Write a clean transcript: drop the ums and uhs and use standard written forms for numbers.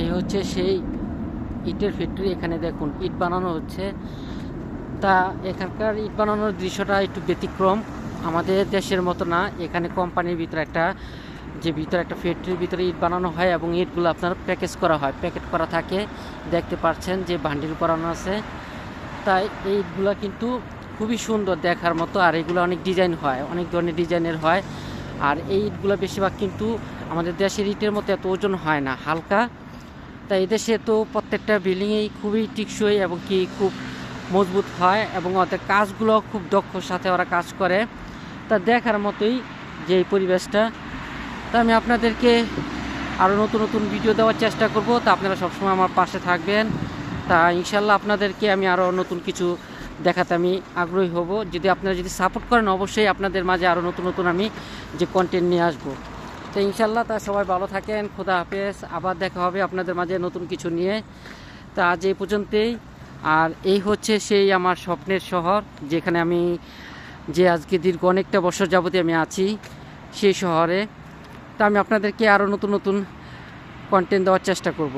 এই হচ্ছে সেই ইটের ফ্যাক্টরি। এখানে দেখুন ইট বানানো হচ্ছে। তা এখানকার ইট বানানোর দৃশ্যটা একটু ব্যতিক্রম, আমাদের দেশের মতো না। এখানে কোম্পানির ভিতরে একটা ফ্যাক্টরির ভিতরে ইট বানানো হয় এবং ইটগুলো আপনার প্যাকেজ করা হয়, প্যাকেট করা থাকে। দেখতে পাচ্ছেন যে বান্ডিল করানো আছে। তাই এই ইটগুলো কিন্তু খুবই সুন্দর দেখার মতো, আর এগুলো অনেক ডিজাইন হয়, অনেক ধরনের ডিজাইনের হয়। আর এই ইটগুলো বেশিরভাগ কিন্তু আমাদের দেশের ইটের মতো এত ওজন হয় না, হালকা। তাই এদেশে তো প্রত্যেকটা বিল্ডিংয়েই খুবই টিকসই এবং কি খুব মজবুত হয়, এবং ওদের কাজগুলো খুব দক্ষর সাথে ওরা কাজ করে। তা দেখার মতোই যে এই পরিবেশটা। তা আমি আপনাদেরকে আরও নতুন নতুন ভিডিও দেওয়ার চেষ্টা করব। তা আপনারা সবসময় আমার পাশে থাকবেন। তা ইনশাল্লাহ আপনাদেরকে আমি আরও নতুন কিছু দেখাতে আমি আগ্রহী হব। আপনারা যদি সাপোর্ট করেন, অবশ্যই আপনাদের মাঝে আরও নতুন নতুন আমি যে কন্টেন্ট নিয়ে আসবো। তো ইনশাল্লাহ তা সবাই ভালো থাকেন। খোদা হাফেজ। আবার দেখা হবে আপনাদের মাঝে নতুন কিছু নিয়ে। তা আজ এই পর্যন্তই। আর এই হচ্ছে সেই আমার স্বপ্নের শহর, যেখানে আমি আজকে দীর্ঘ অনেকটা বছর যাবতীয় আমি আছি সেই শহরে। তা আমি আপনাদেরকে আরও নতুন নতুন কন্টেন্ট দেওয়ার চেষ্টা করব।